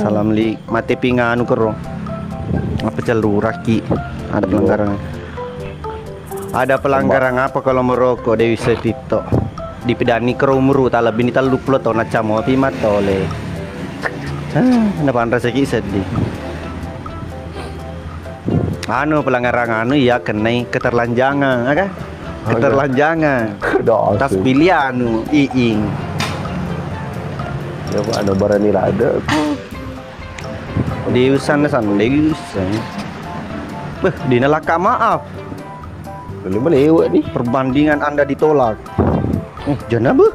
Salam li mati pinganu kero. Apa jalur raki? Ada pelanggaran. Ada pelanggaran apa kalau merokok Dewi Setito? Dipidani kero umur tak lebih ni tak lupa tau nak camo api matole. Kenapa rasa sedih? Anu pelanggaran anu ya kena keterlanjangan, kan? Keterlanjangan. Tas pilihan anu iing. Ya Pak, ada barang ni lah ada. Di sana Deusan. Beh, di nelaka maaf. Boleh lewat ni. Perbandingan Anda ditolak. Jangan beh.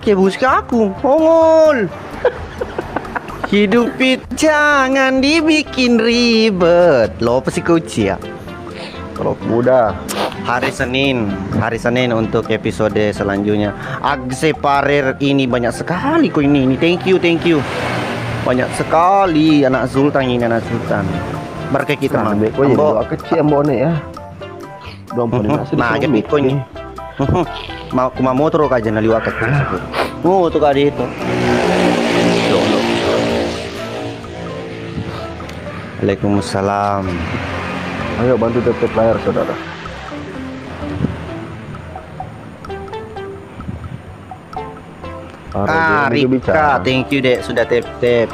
Kebus ke aku, ongol. Hidup jangan dibikin ribet. Lo pasti kunci ya. Kalau mudah. Hari Senin untuk episode selanjutnya. Agse Parer ini banyak sekali kok ini. Thank you. Banyak sekali anak Sultan ini anak Sultan. Berkah kita mah. Kau jadi doa kecil ambo ni ya. Nah, jadi kau ni. Mau motor aja nali wakat. Oh, tu kali itu. Waalaikumsalam. Ayo bantu tap layar saudara. Rika, thank you dek sudah tap.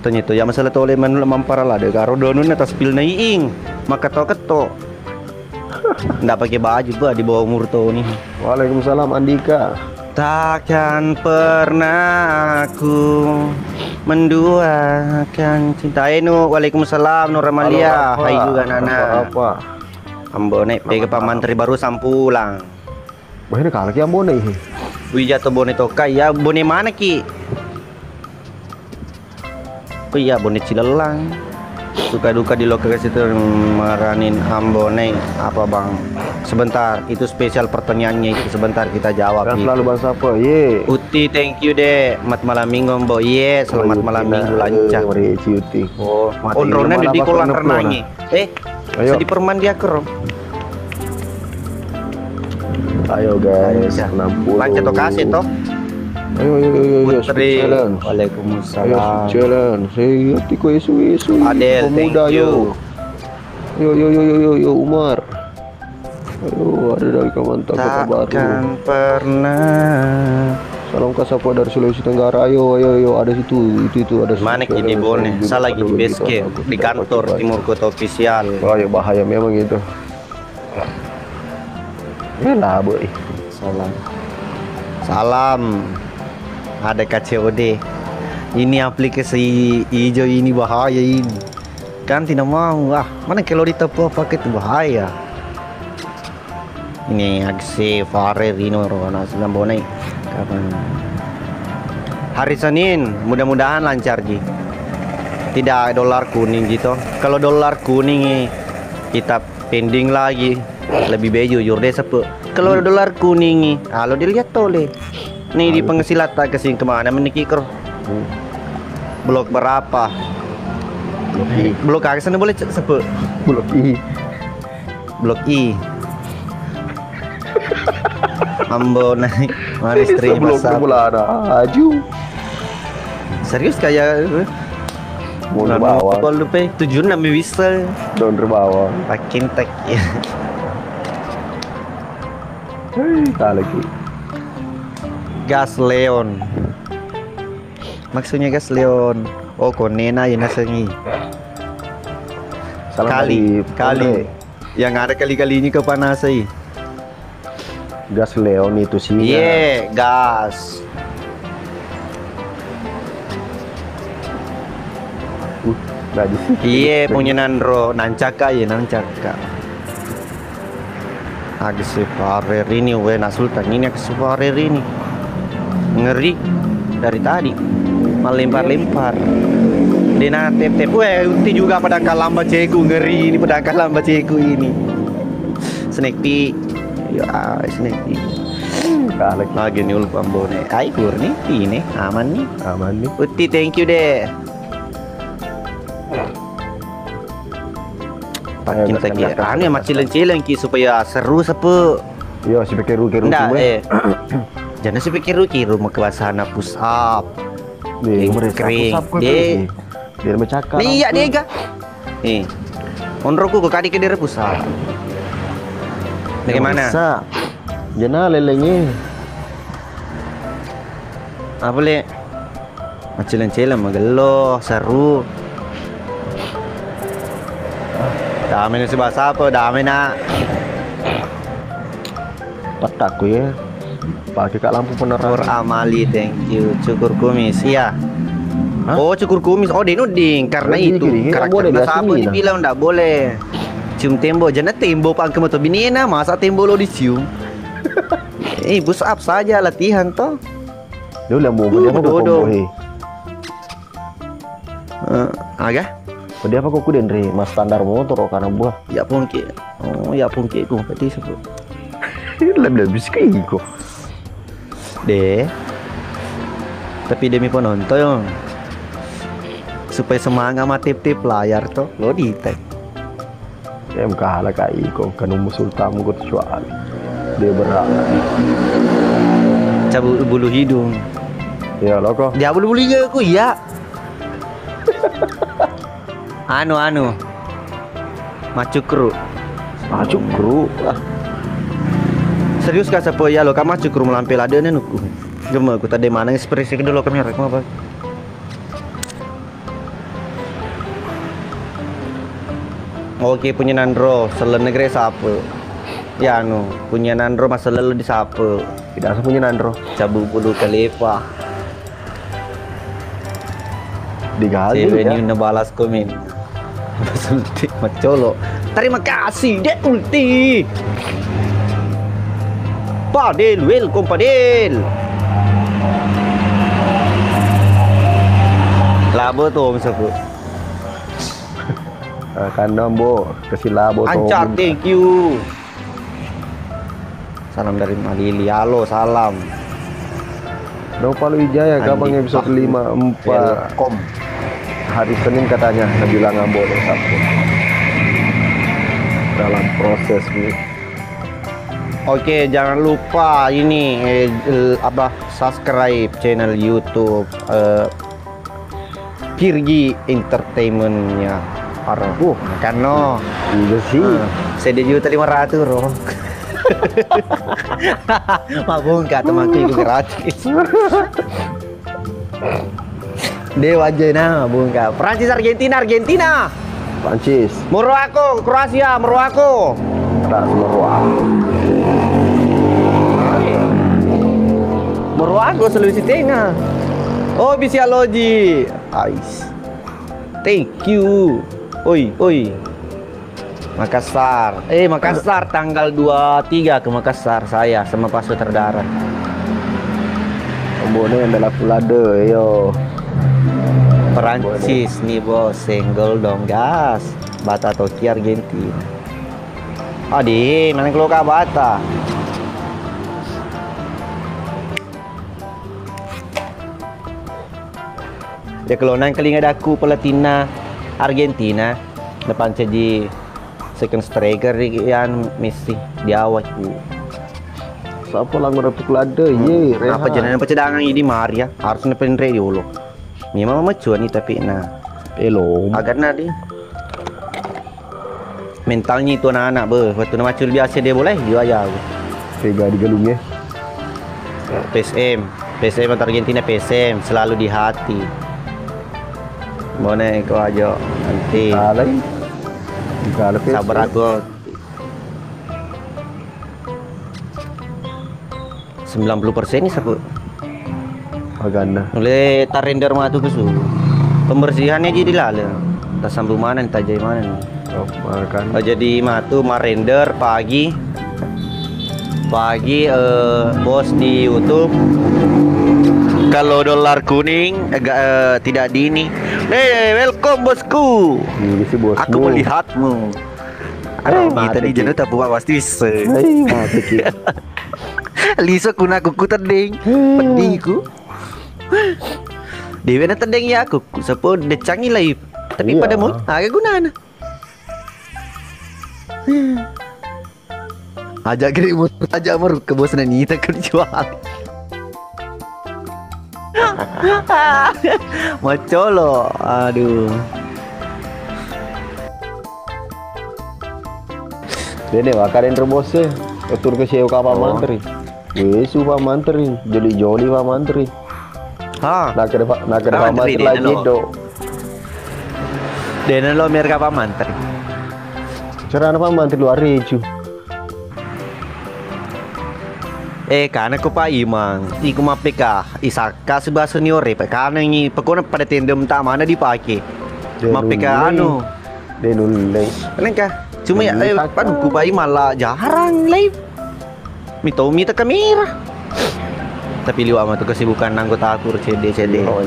Tanya tu yang masalah tu oleh menolak mamparala dek karo donun atas pil naiing maka keto. Ndak pakai baju bah di bawah umur tu ni. Waalaikumsalam Andika. Takkan pernah aku menduakan cinta Enu. Waalaikumsalam Nur Amalia. Hai juga Nana. Apa? Ambo naik pega pamantri baru sampulang. Wah ini kalau ki ambo nih. Wijato bone tokai ya bone mana ki? Oh iya bone Cilelang. Suka duka di lokasi itu maranin ambo naik apa bang? Sebentar, itu spesial pertanyaannya itu sebentar kita jawab. Kan selalu bahasa apa? Ye. Uti, thank you deh. Selamat malam minggu, Mbok. Ye, selamat malam minggu lancar. Mari Uti. Oh, drone di kolam renangnya. Sedih perman dia kero. Ayo guys, 60. Lancar toh kasih toh. Ayo. Putri. Waalaikumsalam. Jalan. Saya tiko isu. Adel, thank you. Yo Umar. Ayo, ada dari Kalimantan Kota Baru. Takkan pernah. Salam kasapa dari Sulawesi Tenggara. Ayo, ada situ. Itu ada. Mana di Bone? Saya lagi di base camp di kantor Timur Kota Official. Oh, ya bahaya memang itu. Ya lah, boy. Salam. Ada KCOD. Ini aplikasi hijau ini bahaya ini. Kan tidak mau. Mana kalau ditepu pakai itu bahaya. Ini aksi Farer ini orang sedang bonai. Hari Senin mudah-mudahan lancar Ji. Tidak dolar kuning gitu. Kalau dolar kuning kita pending lagi lebih bejo jurde sepe. Kalau dolar kuning kalau dilihat tole. Nih di pengesilat tak kesing kemana menikir. Blok berapa? Blok ke sana boleh sepe. Blok I. Ambo naik manis terima kasih. Ada aju. Serius kayak mau bawa. Kalau lupa tujuan namanya bisa. Don terbawa. Pakin tak ya. Tak lagi. Gas Leon. Maksudnya gas Leon. Oh konena ya nasengi. Kali. Yang ada kali-kalinya kepanasai. Gas Leon itu sih. Iya, gas. Iya, punya Nandro, nancaka. Agse Parer ini, Sultan ini Agse Parer ini. Ngeri dari tadi. Melempar-lempar. Dena tep-tep. Uti juga pada kalam baceku ngeri ini pada kalam baceku ini. Snack peek. Ya, snack. Lagi nih ulp ambone. Aikur nih, ini aman nih. Uti, thank you deh. Pakin tak ya. Anu yang macileng-cileng ki supaya seru sepe. Yo, si pakai rugi. Jangan sih pikir-kiru mau ke sana push up. Dia Kering. Dia biar bercakap. iya dia ga. Onroku kok adik dia push up. Bagaimana? Bisa. Jangan lelengnya. Apa le? Macilan-cilan magelo, seru. Dami na si Basa po, dami na. Patakku ya. Pakai kak lampu Cukur penerangan. amali, thank you. Cukur kumis, iya. Hah? Oh, cukur kumis. Oh, denuding. Karena Gini, itu gini, nggak boleh, karakter biasa Basa po ini, nah. dibilang nggak boleh. Cium tembo, jangan tembo pak kemoto binina, masa tembo lo dicium. Push up saja latihan toh. Dia udah mau dia apa kok Dodo. kombo he. Agak? Dia apa kok den re mas standar motor kok karena buah. Ya pungki. Oh, ya pungki ku berarti sebut. Lebih bisa kok. Deh. Tapi demi penonton supaya semangat sama tip-tip layar tuh lo di tag. Ya kalah kak iko kan musul tamu gue kecuali. Dia berat. Cabut bulu hidung. Ya lo kok. Dia bulu hidung aku ya. anu. Macukru. Macukru. Serius kah siapa ya lo kamu macukru melampil ada nih nuku. Gema aku tadi mana ekspresi kedua lo kamera apa? Oke punya Nandro, selain negeri siapa? Ya punya Nandro masa lalu di siapa? Tidak punya Nandro. Cabut bulu kalepa. Digali Cewek ya. ini udah balas komen. Ulti macolo. Terima kasih dek ulti. Padel, welcome Padel. Labo tuh misalku. Kandang bo, kasih labo Ancar, thank you. Salam dari Malili. Halo, salam. Palu Wijaya Gabang episode 54. Welcome. Hari Senin katanya bilang nggak boleh Sabtu. Dalam proses nih. Oke, jangan lupa ini subscribe channel YouTube Pirgi Entertainmentnya. Parah. Karena Iya sih. CD juta 500 roh. Mabung kata maki itu gratis. Dewa aja nah bunga. Prancis Argentina. Prancis. Morocco Kroasia. Tak semua. Morocco Sulawesi Tengah. Oh bisa logi. Ais. Thank you. Oi. Makassar. Makassar tanggal 23 ke Makassar saya sama Pak Sutradara. Tombone yang adalah Pulade yo. Perancis nih bos, senggol dong gas. Bata Toki Argentina. Adi, mana keluar ke Bata? Ya kalau nang kali ngadaku Palatina Argentina depan jadi second striker yang Messi di awal. Siapa lang ada Pulade ye. Apa jangan pencedangan ini Maria harus nepen radio lo. Memang macuan nih tapi Elo. agak nadi. Mentalnya itu anak-anak waktu nama macul biasa dia boleh dia aja. Tega di galungnya. PSM atau Argentina PSM selalu di hati. Boleh kau aja nanti. Kalah. Kalah PSM. Sabar aku. 90% nih sabu. Aganda. Oleh tarender matu kesu. Pembersihannya jadi lalu. Tak sambung mana nih tajai mana nih. Oh, makan. Jadi matu marender pagi bos di YouTube. Kalau dolar kuning tidak dini. Welcome bosku. Ini sih bosmu. Aku melihatmu. Kita di jenuh tak buat pasti. Mati ki. Liso kuna kuku terding. Pediku. Dewi na terding ya aku. Sepo decangi live. Tapi Iya. pada mau agak gunana. Ajak kiri ajak meruk kebosanan ini tak kerjual. Macolo. Aduh. Dene makarin rebose. Atur ke siu ka pamantri. Yesu pamantri. Joli pamantri. Ha. Nakere pamantri Dene lagi lo. do. Dene lo mereka pamantri. Cerana pamantri luar reju. Karena ko pa imang, iku mapika, isaka sebuah senior pa karena ini pekona pada tendem tak mana dipakai. Mapika anu, denulai. Kenapa? Cuma ya, padu ku pa malah jarang live. Mita kamera. Tapi liwa mah tuh kesibukan anggota atur CD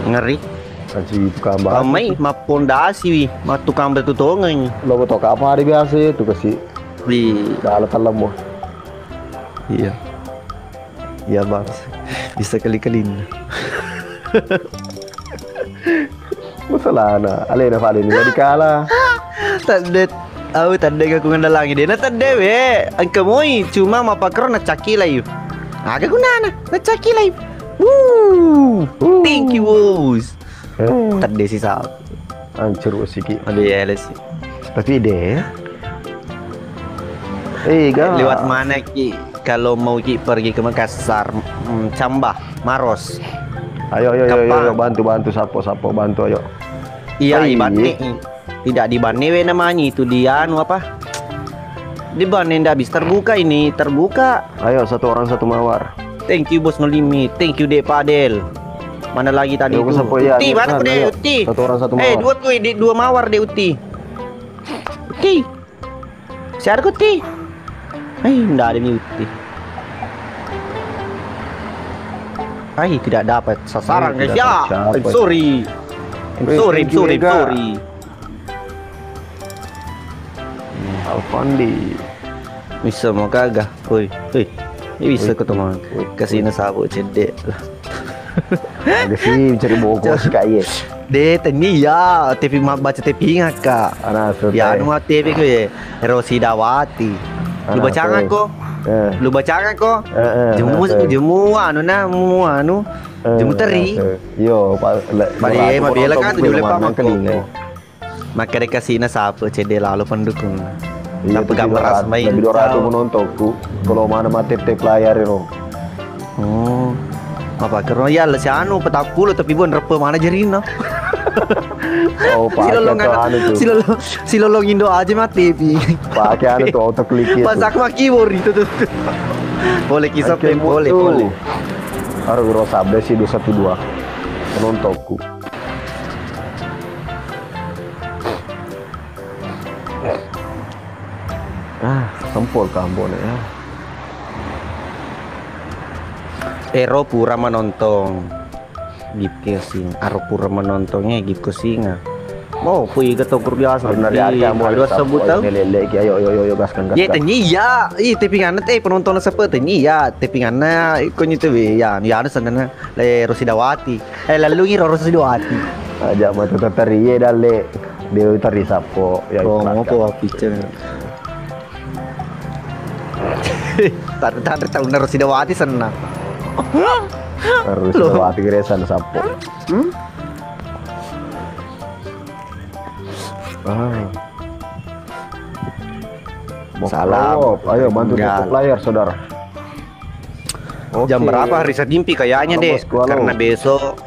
ngeri. Kasih tukang banget. Kamai mah pondasi wi, mah tukang betutongan. Lo betul apa hari biasa itu kasih Di dalam lemu. iya. Iya bang, bisa kali-kalin. Masalah na, alena valin jadi kalah. Tanda, tanda aku ngandalangin dia. Na tanda we, ang kamoy cuma mapakro na caki layu. Aga gunana, na caki layu. Woo, thank you boss. Tanda si Sal. Hancur siki. Ada ya sih. Tapi deh. Lewat mana ki? Kalau mau ki pergi ke Makassar, Cambah, Maros. Ayo bantu sapo bantu ayo. Iya, di Bane. Tidak di Bane we namanya itu dia anu apa? Di Bane ndak habis terbuka ini, terbuka. Ayo satu orang satu mawar. Thank you bos no limit. Thank you Dek Padel. Mana lagi tadi Ayo, itu? sapo ya, Uti, mana ayo, tuh Dek ayo. Uti? Satu orang satu mawar. Dua tuh, dua mawar Dek Uti. Uti. Share ku Uti. Nggak ada nih Uti. Tidak dapat sasaran guys Tidak ya. dapat. I'm sorry. Thank you, Ega. Sorry. Alfandi. Bisa mau kagak? Woi. Ini bisa ketemu. Kasih sabu cedek lah. Ada sih cari bogos kayak. De tani ya, TV baca TV ngaka. Anak Ya anu TV ko ye. Rosi Dawati. Lu baca ko? Lu baca ko? Jemu anu na mu anu. Jemu teri. Yo, Mabela kan tuh boleh pamak ko. Maka kasih na sapu CD lalu pendukung. Iya, Tapi gambar asmai. Lebih 200 menontonku. Kalau mana mati tip layar itu. Oh. Apa karena ya si anu petak puluh tapi bukan repe mana jerina. Oh, pakai anu tuh. Si lolong Indo aja mati TV. Pakai anu tuh auto klik itu. Pas aku keyboard itu tuh. Boleh kisah boleh. Harus Rosabe sih 212 penontonku. Sempol kampung ya. Ero pura menonton. Gip kesing, aro pura menontonnya gip kesinga. Mau puy ketok biasa. Benar ya, mau dua sebut tau. Lele ayo gaskan. Ya tanya ya, tepingan penonton seperti ini ya, tepingannya ikut itu ya, anu sana le Rosi Dawati. Lalu Rosi Dawati. Aja mah tuh teri ya dalle. Dia teri sapo ya. Mau po picture. Tadi tahun Rosi Dawati senang. Harus Dawati geresan sapo. Salam. Ayo bantu tutup layar saudara. Jam berapa hari Mimpi kayaknya deh, karena besok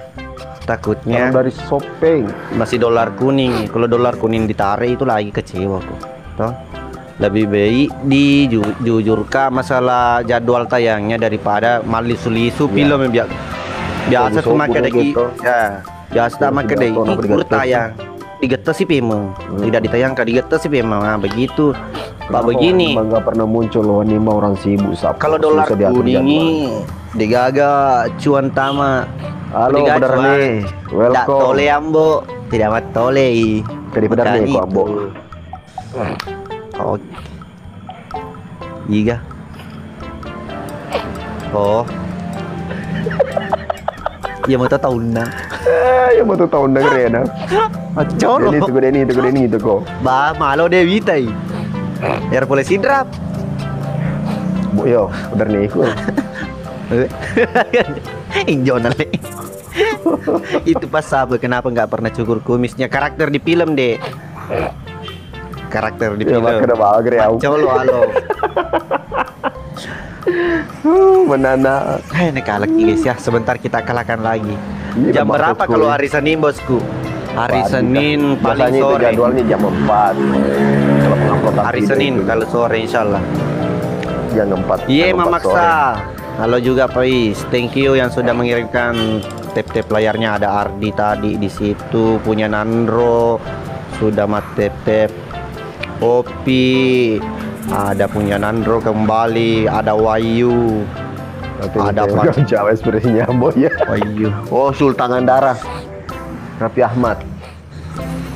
takutnya dari shopping masih dolar kuning. Kalau dolar kuning ditarik itu lagi kecewa kok. Toh lebih baik dijujurkan masalah jadwal tayangnya daripada malisu-lisu film yang biasa tuh makan dagi ya biasa makan dagi ikut tayang digetes sih memang tidak ditayangkan digetes sih memang begitu Pak begini nggak pernah muncul loh nih mau orang sibuk kalau dolar kuning ini digaga cuan tama halo bener nih welcome tidak tole ambo tidak mat tole jadi bener nih kok ambo. Oh, iya. Oh, ya mau tahun na. Ya mau tahun na keren na. Acor. Ini itu kok. Ba, malo deh witai. Air polisi drop. Bu yo, bener nih ikut. Injo nale. Itu pas apa? Kenapa nggak pernah cukur kumisnya? Karakter di film deh. Karakter di Ya film. makanya bager ya. Colo halo. Menana. Ini kalah guys ya. Sebentar kita kalahkan lagi. Ini Jam udah berapa masuk kalau kuliah. hari Senin bosku? Hari Pagi, Senin Kak. paling Biasanya itu sore. jadwalnya jam 4. Kalau penguploadan Hari video Senin itu kalau sore insyaallah. jam 4. Iya jam 4 Mamaksa. sore. Halo juga Pais. Thank you yang sudah mengirimkan tap-tap layarnya. Ada Ardi tadi di situ, punya Nandro sudah tap-tap. Opi ada punya Nandro kembali, ada Wayu. Ada apa? Jawa ekspresinya boy ya. Wayu. Oh, Sultan Andara. Raffi Ahmad.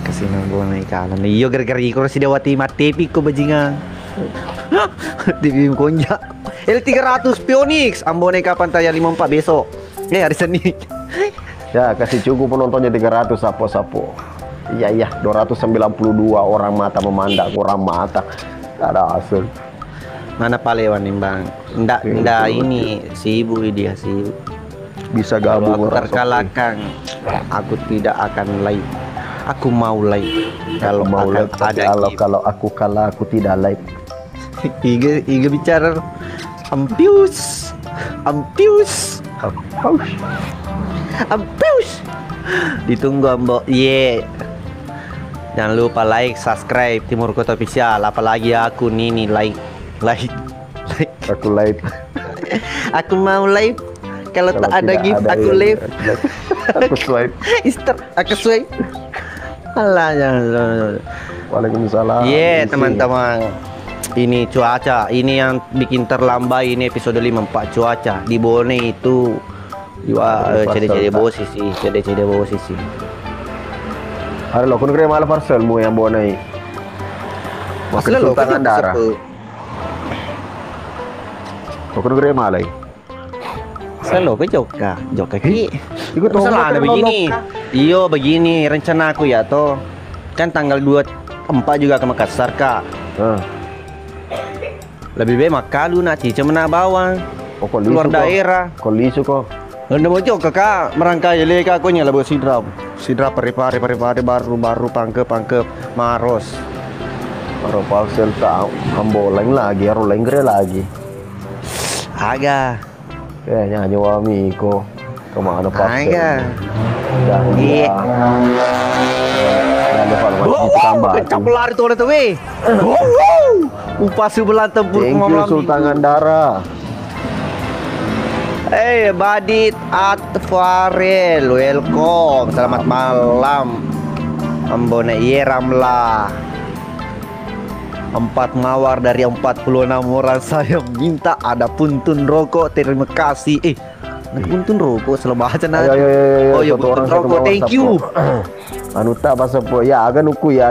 Kasih nambah naik kalan. Iyo gara-gara ikut si Dewati mati ko bajingan. TV konja. L300 Phoenix. Ambone kapan tayang 54 besok? Ya hari Senin. Ya, kasih cukup penontonnya 300 sapo-sapo. Iya, 292 orang mata memandang, orang mata. Ada asal. Mana Palewan nih bang? Ndak ini si ibu dia si ibu. Bisa Kalau gabung aku orang terkalahkan, aku tidak akan live. Aku mau live. Kalau mau akan live, tapi ada kalau aku kalah aku tidak live. Iga bicara ampius, ampius, ampius. Ditunggu Mbok. Jangan lupa like, subscribe Timur Kota Official. Apalagi aku Nini like. Aku live. Aku mau live. Kalau tak ada tidak gift aku yang- live. Aku swipe. Ister, aku swipe. Alah, jangan. Waalaikumsalam. Iya Isi. teman-teman. Ini cuaca, ini yang bikin terlambat ini episode 54 cuaca di Bone itu cede-cede posisi, cede-cede posisi. Hari lo kun kira malah parcel mu yang bawa naik. Masih Lo Sultan Andara. Lo kun kira malah. Selo ke Joka, Joka ki. Ikut Masalah ada Romo, begini. Romo. Iyo begini rencana aku ya toh. Kan tanggal 24 juga ke Makassar kak. Lebih baik makalu nak cica mana bawang. Oh, kok Keluar lisu kok. daerah. Kok lisu kok. Anda mau Joka kak merangkai leka aku nyala buat sidra pare baru pangkep maros. Baru parcel tak amboleng lagi, roleng kira lagi. Aga. Kayaknya hanya wami ko. Kemana parcel? Aga. Dan Iya. ada farmasi tambah. Kecap lari tuh tuh weh. Upah sebelah tempur Thank you Sultan Andara. Hey Badit Atfarel, welcome. Selamat malam. Ambone Ramla. 4 mawar dari 46 orang saya minta ada puntun rokok. Terima kasih. Ada puntun rokok selebahan Ayo. Oh ya Satu puntun satu rokok. mawar Thank sapo. you. Anu tak bahasa po ya agak nuku ya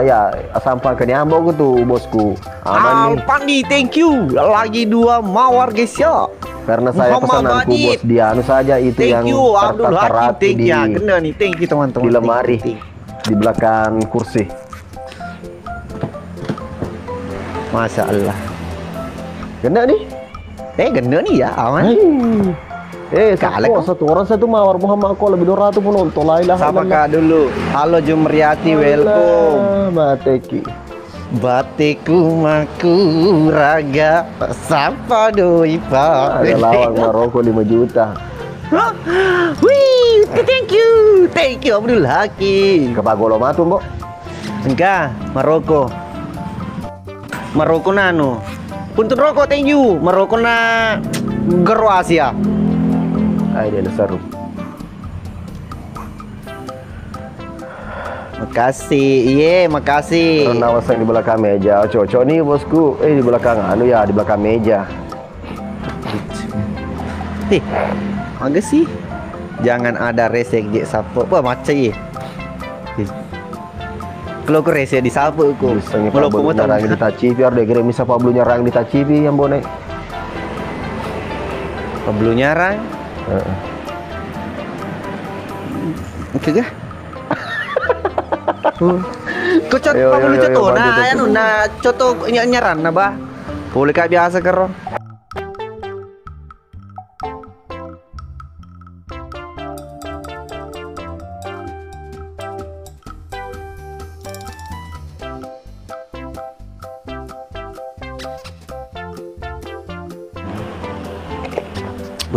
sampai ke nyambau tuh bosku. Aman nih. Alpandi, thank you. Lagi 2 mawar guys ya. Karena saya Muhammad pesananku Badit. bos dia anu saja itu Thank yang you Abdul Hakim. tertera Thank di ya. Kena nih. Thank you teman-teman. di lemari Thank you. di belakang kursi. Masya Allah. Kena nih. Genda nih ya aman. Kalah Satu orang satu mawar Muhammad kok lebih 200 penonton lah ilah. Sapa kak dulu. Halo Jumriati, welcome. Bateki. Batiku maku raga. Sapa doi pak. Ada lawang Maroko 5 juta. Wih, thank you Abdul Hakim. Ke Pagolo Matu, Mbok. Enggak, Maroko nano. Untuk rokok thank you. Maroko na Kroasia. Ai dia seru. Makasih, makasih. Karena wasang di belakang meja. Cocok nih bosku. Di belakang anu ya, di belakang meja. Agak sih. Jangan ada resek di sapu. Wah, macam ye. Kalau aku resek di sapu aku. Misalnya Kalau Pablo aku nyerang di Tacipi, harus dikirim misal Pablo nyerang di Tacipi yang bonek. Pablo nyarang. Oke gak? Kau contoh Ayo, Pablo ayo, ayo, contoh bantu, nah bantu. anu nah contoh nyaran nah bah. Boleh kayak biasa karo.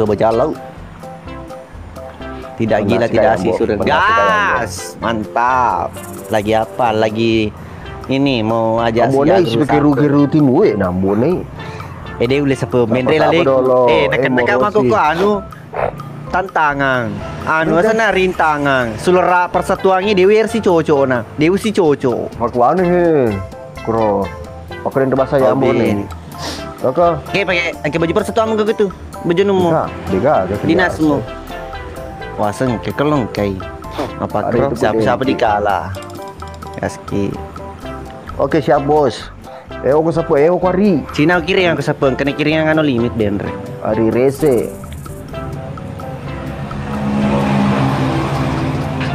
berjalan. Tidak Oh, gila, nasi tidak kayak sih Ambo. sudah. Nasi kayak Gas, mantap. Lagi apa? Lagi ini mau ajak Ambone si sebagai rugi timu nah Ambone. dia boleh sepe mendre lah Apa-apa lek. dolo. Nak aku Morosi. ko anu tantangan. Anu sana rintangan. Sulera persatuannya dewi si cocok nah. Dewi si cocok. Aku aneh kro. Aku yang bahasa ya Ambone. Oke. Pakai baju persatuan ke gitu. Baju numu. Diga. Dinasmu. Waseng ke kelong kai. Apa Ada itu siapa gede. dikalah. Yaski. Oke, siap bos. Aku siapa? Aku Ari. Cina kiri yang kesepeng, kena kiri yang anu limit benre. Ari Rese.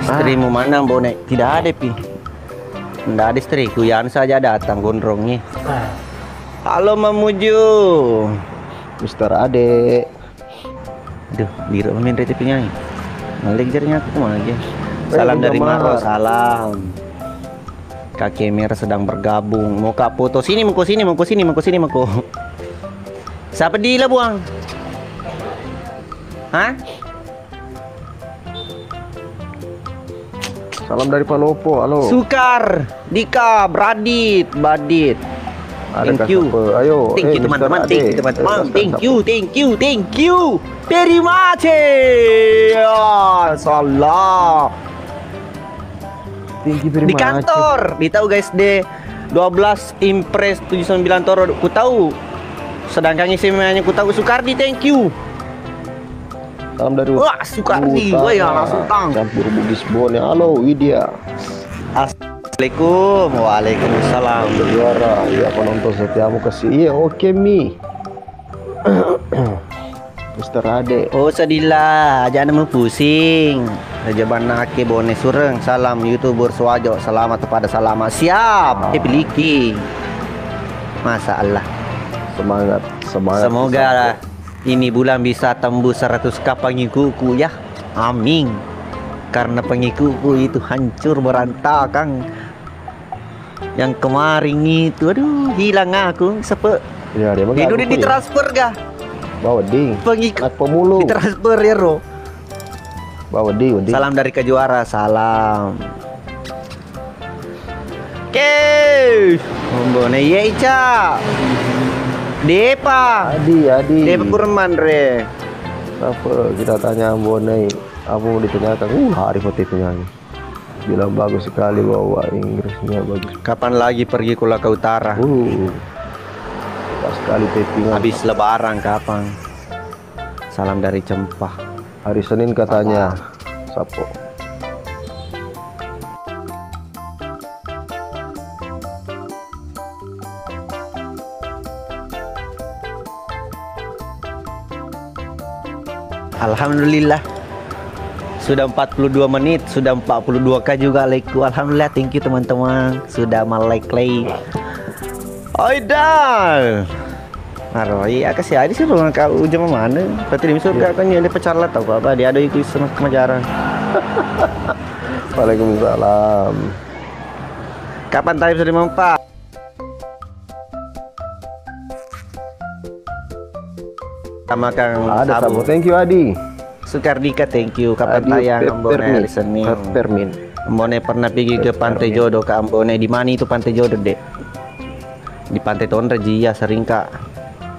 Istrimu mana bonek? Tidak ada pi. Tidak ada istriku, Yan saja datang gondrongnya. Halo Mamuju. Mister Ade. Aduh, biru main RTP nya. Malik jarinya aku kemana aja. Salam udah dari marah. Maro, salam. Kakek Mer sedang bergabung. Mau kak foto sini, mau ke sini, mau ke sini, mau ke sini, mau ke. Siapa di lah buang? Hah? Salam dari Panopo. Halo. Sukar, Dika, Badit. Ada Thank you. siapa? Ayo. Thank you Mister teman-teman, Ade. thank you teman-teman, thank you, very much. Ya, salah. Thank you very Di much. kantor, ditahu guys deh. 12 Impress 79 Toro, ku tahu. Sedangkan isinya ku tahu Sukardi, thank you. Salam dari Wah, Sukardi, Utara. wah ya langsung tang. Campur Bugis Bone. Halo Widya. Assalamualaikum, waalaikumsalam. Juara. Ya penonton setiamu kasih. Iya, oke Mi. Mister Ade. Oh sedihlah, aja nemu pusing. Jaban ake bone sureng. Salam YouTuber Swajo. Selamat kepada selamat. Siap. Piliki. Masa Allah. Semangat. Semoga ini bulan bisa tembus 100k pengikutku ya. Amin. Karena pengikutku itu hancur berantakan. Yang kemarin itu, aduh, hilang aku. Sepe. Ya, dia Di dunia ditransfer gak? Bawa ding. Pengikut Anak pemulung. ditransfer ya, Ro. Bawa ding. Salam dari kejuara, salam. Oke, Mbone ye Ica. Depa. Adi. Depa Kurman re. Apa kita tanya Ambone? Apa mau ditanyakan? Hari foto penyanyi. Bilang bagus sekali bahwa Inggrisnya bagus. Kapan lagi pergi ke Loka Utara? Pas sekali tapingan. Habis lebaran kapan? Salam dari Cempah. Hari Senin katanya. Sapo. Alhamdulillah. Sudah 42 menit, sudah 42k juga like-ku. Alhamdulillah, thank you teman-teman. Sudah like play. Oidal. Aroi, aku sih ada sih ruang kau jam mana? Berarti di surga kan dia pecalat tau apa? Dia ada ikut senang kemajaran. Waalaikumsalam. Kapan time sudah mempak? Sama Kang Ada Sabu. Sapo. Thank you Adi. Sukardika, thank you. Kapan Adi tayang Ambone Peppermint. hari Senin? Peppermint. Ambone pernah pergi ke Pantai Jodoh ke Ambone. Di mana itu Pantai Jodoh, Dek? Di Pantai Tondra Jia sering Kak.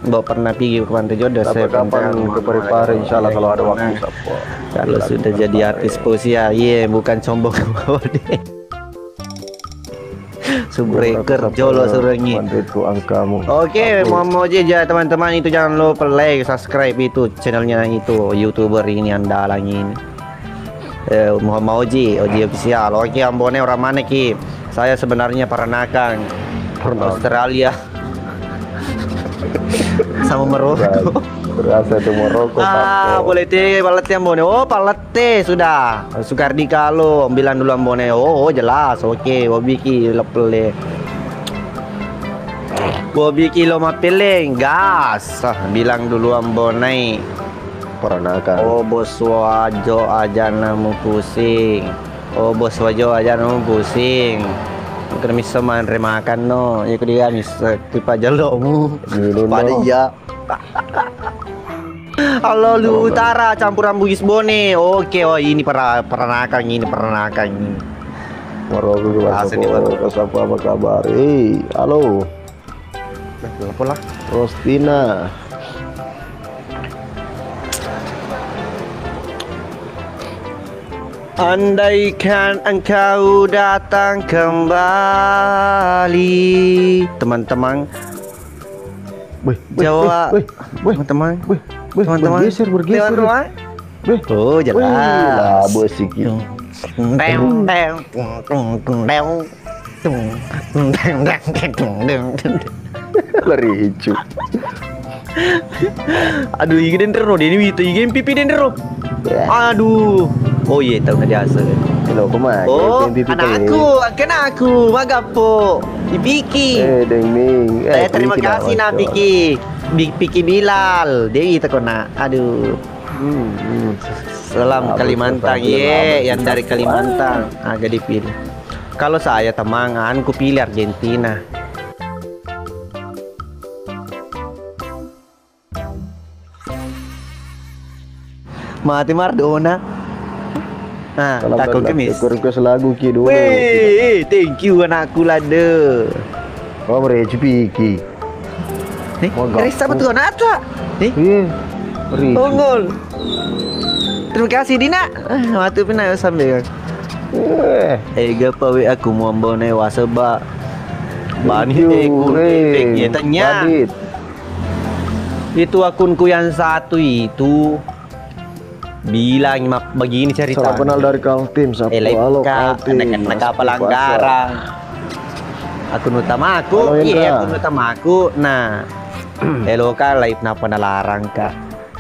Mbak pernah pergi ke Pantai Jodoh. Kapan ke Parepare insyaallah kalau ada waktu Sapo. Kalau sudah jadi artis posia, iya bukan sombong bawa deh. Subreker jolo surengi. Mandritku angkamu. Oke, mau aja teman-teman itu jangan lupa like, subscribe itu channelnya itu YouTuber ini andalan ini. Muhammad Oji official. Oke, Ambone orang mana ki? Saya sebenarnya Peranakan Australia sama Maroko. Berasa itu Maroko. Boleh teh palette Ambone. Oh, palette sudah. Sukardi kalau bilang dulu Ambone. Oh, jelas. Oke, Wobiki lepele. Wobiki lo mapeling gas. Bilang dulu Ambone. Peranakan. Oh, bos wajo aja namu pusing. Oh, bos wajo aja namu pusing. Kena bisa main remakan no. Ya dia bisa tipa jalomu. Minum Pada no. iya. Halo lu utara campuran Bugis Bone. Oke, oh ini peranakan ini. Apa kabar? Halo. Telepon lah. Rostina. Andaikan engkau datang kembali, teman-teman. Jawa, teman-teman. Bergeser. Teman-teman. Oh, jelas. Bersik ya. Lari hijau. Aduh, ini dendero ini itu ini pipi dendero. Aduh. Oh iya, tahu nggak biasa. Hello, kemana? Oh, anakku, magapo. Dipiki. Deng. Terima kasih nak Piki. Piki Bilal. Dewi kona. Aduh. Salam Kalimantan ye, yang dari Kalimantan agak dipilih. Kalau saya temangan, ku pilih Argentina. Mati Maradona. Nah, takut kemis. Request lagu ki dulu. Wih, thank you anakku lade. Oh, mereka Piki. Risa betul nata. Unggul. Terima kasih Dina. Matu pina sambil. Gapa we aku mau mbone waseba. Bani teknya tanya. Itu akunku yang satu itu. Bilang begini cerita. Salam kenal dari Kaltim. Halo Kaltim. Anak pelanggaran. Akun utamaku, akun utamaku. Nah, hello kak, live napa nalarang kak?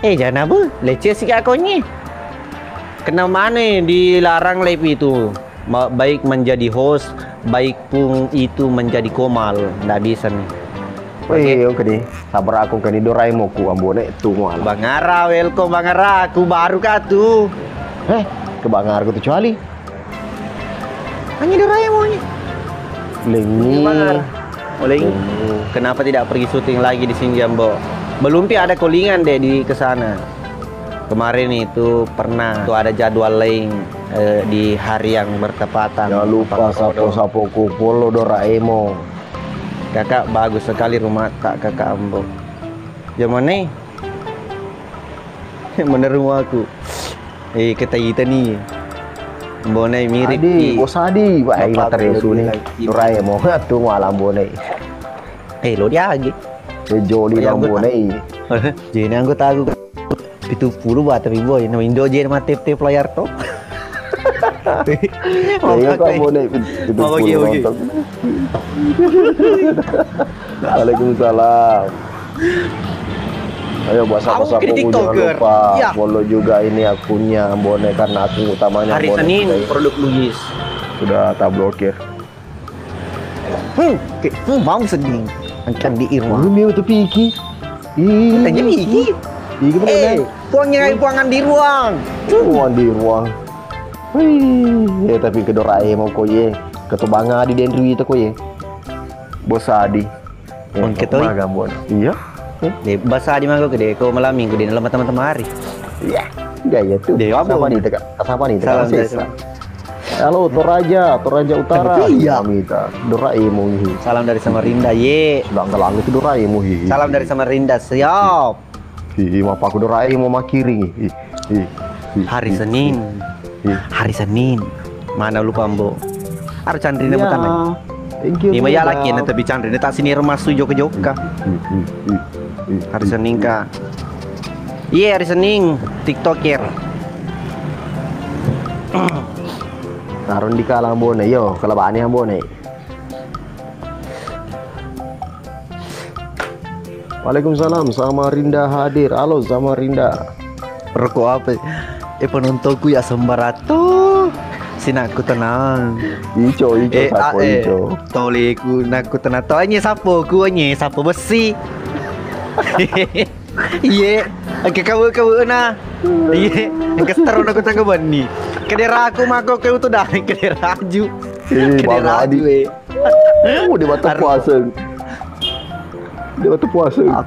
Jangan apa? Leceh sih kak konyi. Kena mana dilarang live itu? Baik menjadi host, baik pun itu menjadi komal, nggak bisa nih. Oke deh, sabar aku kan di Doraemon ku ambone tuh mal. Bang Ara, welcome Bang Ara, aku baru kah tuh. Ke Bang Ara ku tuh cuali. Hanya Doraemon. Lengi. Oleh kenapa tidak pergi syuting lagi di sini Jambo? Belum ada callingan deh di kesana. Kemarin itu pernah tuh ada jadwal lain di hari yang bertepatan. Jangan lupa sapo kumpul Doraemon. Kakak bagus sekali rumah kakak Ambo. Zaman nih, bener rumahku. Kita nih, Bone mirip. Bos Adi, baik materi suni. Doraemon tuh malam Bone. Lo dia lagi. Joli dalam Bone. Jadi anggota aku itu puluh buat tapi boy, no Indo jadi mati tip layar to. Iya kok Bone itu puluh. Waalaikumsalam. Ayo buat sapo-sapo jangan lupa follow juga ini akunnya Bone karena akun utamanya hari Senin produk Bugis sudah tak blokir. Mau sedih akan di Irma. Belum itu Piki. Tanya Piki. Piki bener. Puangan di ruang. Di ruang. Ya tapi ke Doraemon kok ye. Ketubanga di Dendri itu kok ye. Bos Adi. Ketoi. Iya. Bahasa di mana gede, kau malam minggu di dalam teman-teman hari. Iya, gaya tuh. Siapa nih dekat? Siapa nih? Halo, Toraja Utara. Iya. Minta Doraemon. Salam dari Samarinda, ye. Sudah ngelang itu Doraemon. Salam dari Samarinda, siap. Apa aku Doraemon makiri. Hari Senin. Mana lupa Ambo? Harus Chandrina bukan? Thank you. Ini mah laki nanti bicara Chandrina tak sini rumah sujo ke Joka. Hari Senin kak. Iya hari Senin TikToker. Taruh di kalang Bone, yo kelebaan yang Bone. Waalaikumsalam, Samarinda hadir. Halo Samarinda. Rokok apa? Penontonku ya sembarato. Sinaku tenang. Ijo. Toleku naku tenang. Toanya sapo besi. Iya, kau na. Iya, ke seteru aku tangga bani. Kedera aku mako kau tuh dah kedera aju. Kedera aju. Di batu puasa.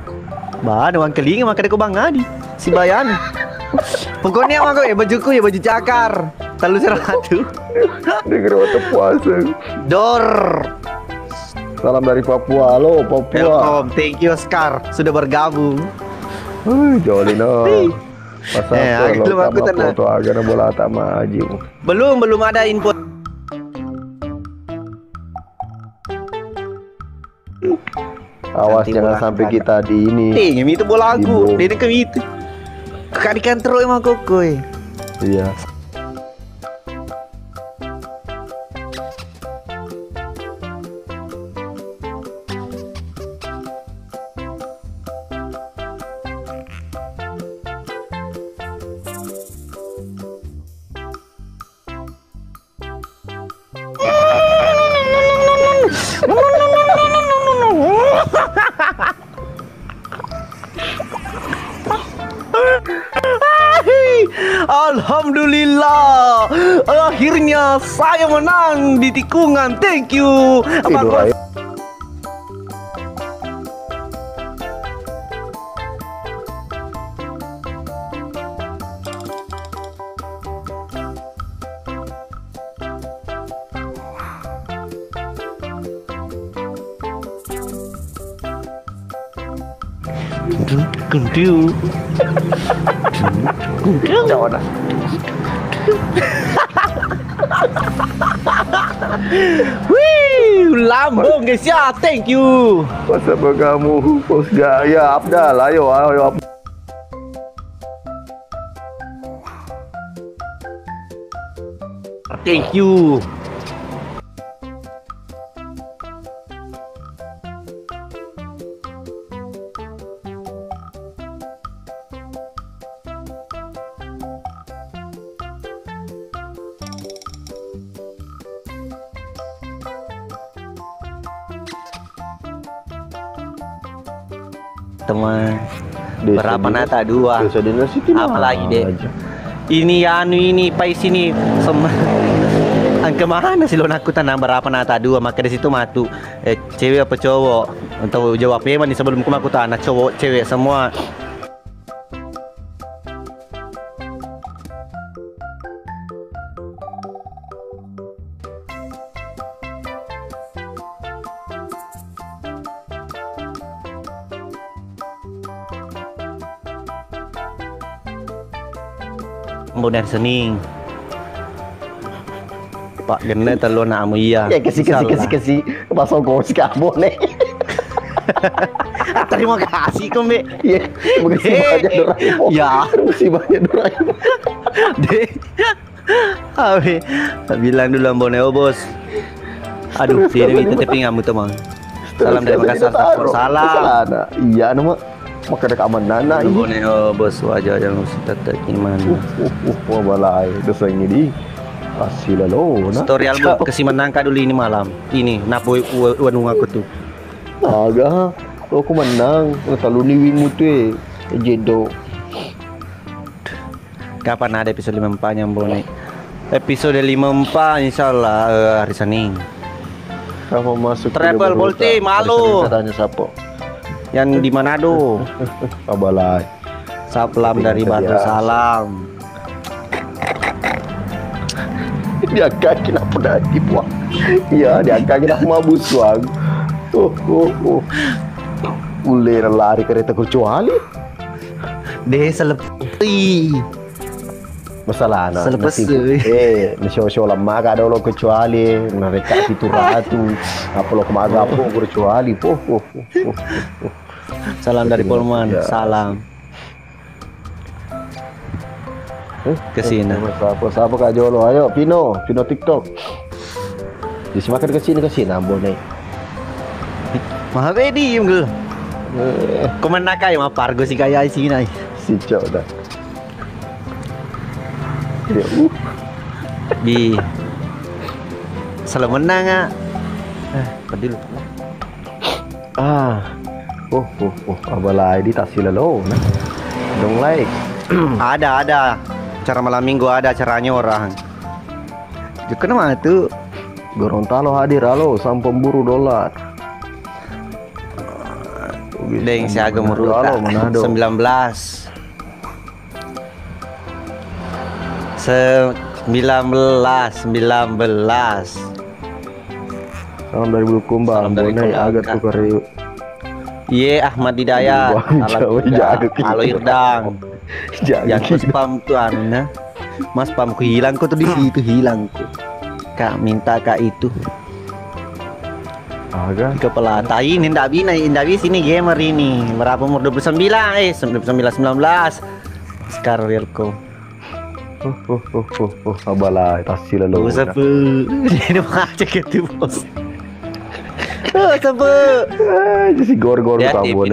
Bah, doang kelinga maka aku Bang Adi. si Bayan. Pokoknya mah kok ya bajuku ya baju cakar. Terlalu seratu. Negeri waktu puasa. Dor. Salam dari Papua. Halo Papua. Welcome, thank you Oscar sudah bergabung. Jolino. Belum aku tenang. Foto agak bola tak maju. Belum ada info. Awas Nanti jangan bola sampai ada. kita di ini. Ngemi itu bola aku. Ibu. Dia ke itu. Kakak di kantor emang kokoi. Iya. Alhamdulillah, akhirnya saya menang di tikungan. Thank you. Tidur aja. Gundu. Jangan. Wih, lambung guys ya. Thank you. Masa kamu bos gaya Abdal, ayo. Thank you. Teman, berapa nata dua? Desa Dinas itu Apalagi deh. aja. Ini pais ini sama angka mana sih lo aku tanam berapa nata dua, maka di situ matu cewek apa cowok untuk jawabnya mana sebelum aku tanah cowok cewek semua. Benar sening. Pak gene telu nak amu iya. Ya kasih pasal kau kamu nih. Terima kasih kombe. Iya, makasih banyak Doraemon. Ya. Makasih banyak Doraemon. Deh. Abi, bilang dulu Amboneo bos. Aduh, dia itu tapi ngamu teman. Salam dari Makassar. Salam. Iya, nama maka ada keamanan nana ini. Amboneo bos wajah yang tetap gimana. Wah balai, dosa ini di. Asila lo, nah. Story album kesiman nangka dulu ini malam. Ini napo wanung aku tuh. Agak, aku menang. Terlalu niwimu tuh, jedo. Kapan ada episode 54 nyambone? Episode 54 insyaallah hari Senin. Kamu masuk Travel Bolte malu. Tanya siapa? Yang di Manado. Abalai. Salam dari Batu Salam. Dia kaki nak pernah dibuang. Iya, dia kaki nak mabus wang. Boleh lari kereta kecuali. Deh selepi. Masalah anak. Selepas show lama kada lo kecuali mereka itu ratu. Apa lo kemaga apa kecuali. Salam dari Polman. Salam. Kesini. Siapa Kak Jolo? Ayo Pino TikTok. Disemakan kesini Ambon nih. Maha bedi enggak. Komen nakai mah pargo si kaya sini nai. Si cok dah. Bi. Selalu menang ah. Pedil. Abalai di tasila lo. Dong like. Ada. Cara malam minggu ada acaranya orang. Juga nama itu Gorontalo hadir halo sang pemburu dolar. Deng si agak meruta 19. Salam dari Bulukumba. Salam dari Bonai Kolaka. agak tukar yuk. Iya Ahmad Hidayat. Bang, Salam jauh, juga. jago kita. Halo Irdang. Jangan Yang ku spam tuh Anda. Mas spamku hilang kok tuh di situ hilang kok. Kak minta kak itu. agak. Kepala tai ini ndak bisa ini gamer ini. Berapa umur 29? 19. Sekarang Wilko. Abalah, tasila lo. Usah pu. Ini aja gitu bos. Sabu. Jadi gor-gor Ya kamu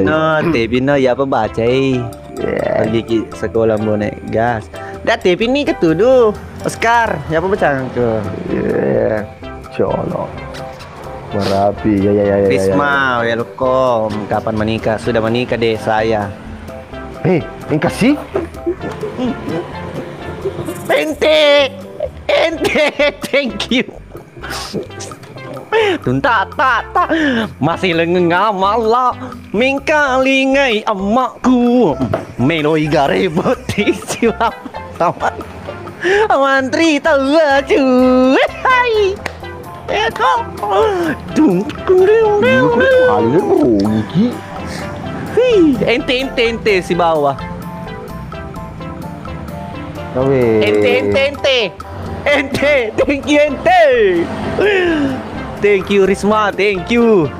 Tepino ya apa baca pergi ke sekolah bonek gas. Dah Tepi ini ketuduh Oscar ya apa baca ke Colok. Merapi ya. Risma welcome. Kapan menikah? Sudah menikah deh saya. Hei, yang kasih? Ente thank you. Tunta tak masih lengamala mingkalingai emakku meloi gare boti siapa tamat mantri tahu aja hai eko dung ente si bawah ente thank you ente. Thank you Risma, thank you.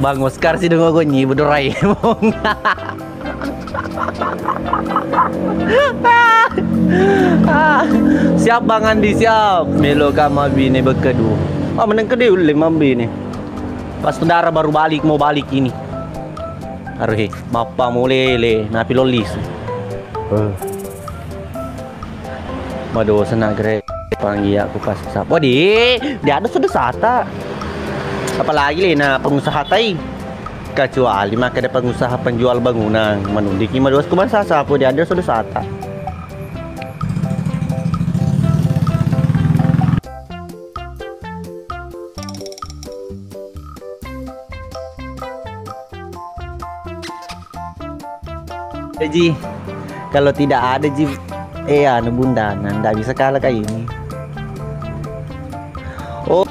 Bang Oscar sih dong aku nyi Doraemon. Siap Bang Andi siap. Melo kama bini bekedu. Oh meneng kede udah mambi nih. Pas saudara baru balik mau balik ini. Aruh mapa mulele napi lolis. Mado senagre. Panggil aku pas sapo dia ada sudah sata apalagi lena pengusaha tai kecuali maka ada pengusaha penjual bangunan menundiki mados kumasa sapo dia ada sudah sata Ji kalau tidak ada Ji anu bundanan nggak bisa kalah kayak ini. Oh.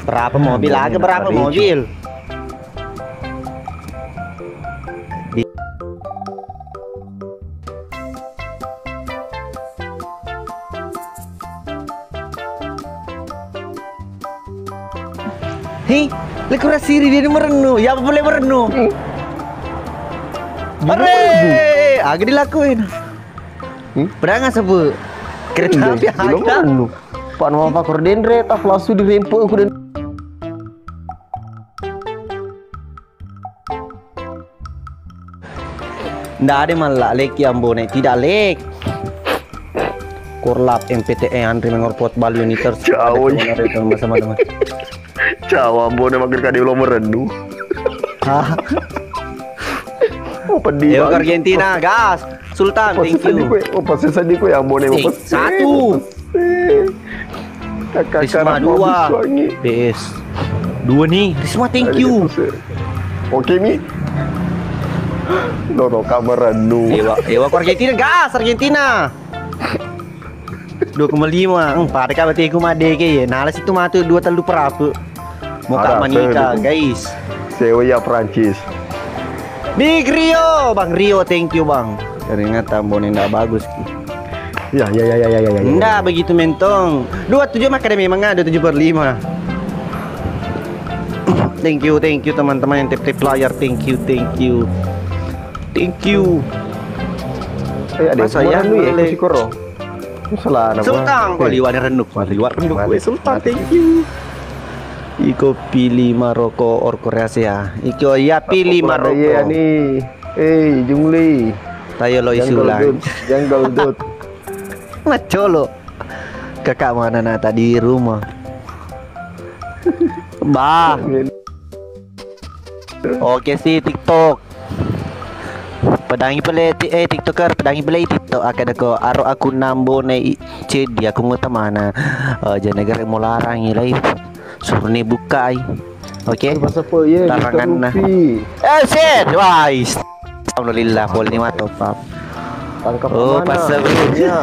Berapa mobil lagi? Berapa mobil? Hei, lekura siri dia merenung. Ya apa boleh merenung? Hore, agak dilakuin. Pernah nggak sebut kereta api ada? Pak Nova Kordendre tak langsung dirempuk aku dan nggak ada malah lek yang bonek tidak lek. Korlap MPTE Andri mengorpot Bali Uniters. Jauh. Sama-sama. Cawa ambone makin kade ulo merendu. Oh pedih. Yo Argentina, gas. Sultan, thank you. Oh pasti saja ku yang ambone mau pesen. Satu. Risma 2. PS 2 nih. Risma thank you. Oke nih. Loro kamerendu. Ewa Argentina, gas Argentina. 2,5. Pada kabar aku made ke nalas itu matu 2 telu perapu. Muka manika guys. Sewa Prancis. Big Rio, Bang Rio thank you Bang. Ternyata tambone ndak bagus ki. Ya. Ndak begitu mentong. 27 maka ada memang ada 7/5. Thank you teman-teman yang tip player. Thank you. Ada saya nih ya Sikoro. Salah nama. Sultan kok liwat renuk. Sultan thank you. Iko pilih Maroko or Korea ya. Iko ya pilih Maroko. Iya nih. Jungli. Tayo lo isulang. Jungle Dut. Macolo. Kakak mana nata di rumah. Bah. Oke sih TikTok. Pedangi pele TikToker, pedangi pele TikTok akan aku aro aku nambo nei cedi aku ngutamana. Jangan negara mau larang live. Suruh nih buka ay. Oke. Pas apa ya? Larangan nah. Luffy. Shit, wise. Alhamdulillah, pol ni top up. Tangkap Oh, mana? pasal Ya.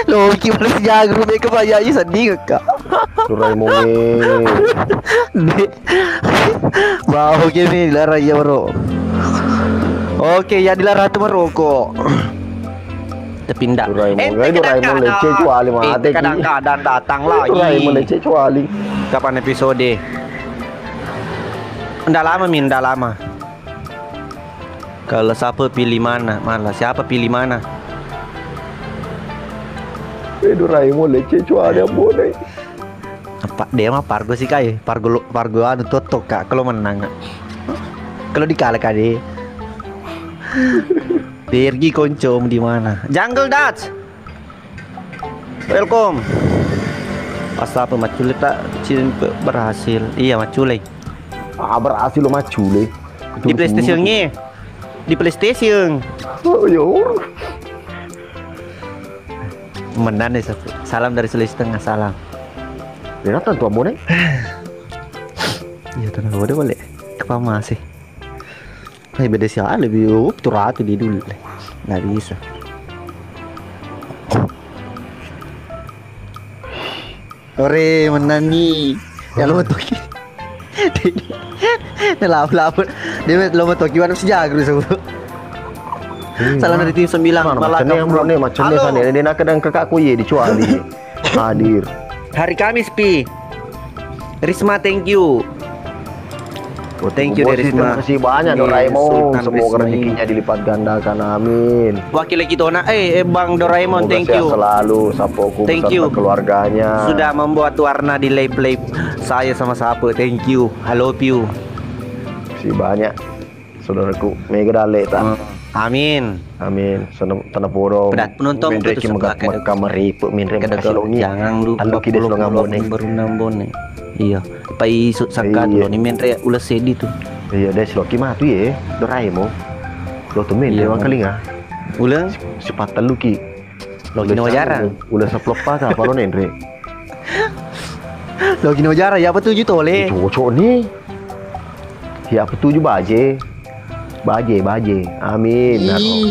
Lo gimana sih jago mereka bayarnya sedih kak. Doraemon Wow, gini dilarang ya bro. Oke, ya dilarang tu merokok. Terpindah. Doraemon leceh cuali mati. Kadang-kadang datang lagi. Doraemon leceh cuali. Kapan episode? Ndak lama min, ndak lama. Kalau siapa pilih mana? Malah siapa pilih mana? Doraemon leceh cuali boleh. Apa dia mah Pargo sih kay. Pargo anu totok kak kalau menang. Kalau dikalah kade. Pergi koncom di mana? Jungle Dutch. Welcome. Pasal apa macule tak berhasil. Iya macule. Berhasil lo macule. Di PlayStation-nya. Di PlayStation. Oh yo. Menan deh satu. Salam dari Sulawesi Tengah, salam. Dia datang tuan bonek. Iya tanah boleh boleh. Kepama sih. Kayak beda sih lebih turatu di dulu. Nggak bisa. Ore menan nih. Ya lo toki. Dia lawan. Dia lo toki mana sih jago sebelum. Salam dari tim 9 Macam ni yang ni macam ni sana. Dia nak kedang kakakku ye dicuali. Hadir. Hari Kamis pi. Risma thank you. Thank you dari Terima Risma. kasih banyak Yes, Doraemon. Sultan Semoga Risma. rezekinya dilipat gandakan. Amin. Wakil kita nak Bang Doraemon Semoga thank sehat you. selalu Sapoku Thank beserta you. keluarganya. Sudah membuat warna di live saya sama siapa. Thank you. I love you. Terima kasih banyak saudaraku. Mega dalek tak. Amin. Amin. Tanah poro. Pedat penonton Minre itu ki sebelah megak meripuk minre Kadang-kadang makalongi. jangan lupa Talu ki des lo ngambone. baru nambone. Iya. Pai sangkat Iya. lo ni mentre ulah sedi tu. Iya des lo ki matu ye. Doraemon. Lo tu min Iya, dewan kalinga. Ulang Cepat talu ki. lo gini jarang. Ulah seplok patah apa lo nendre. Lo gini jarang ya apa tuju tole. Cocok ni. Ya apa tuju baje. Baje. Amin.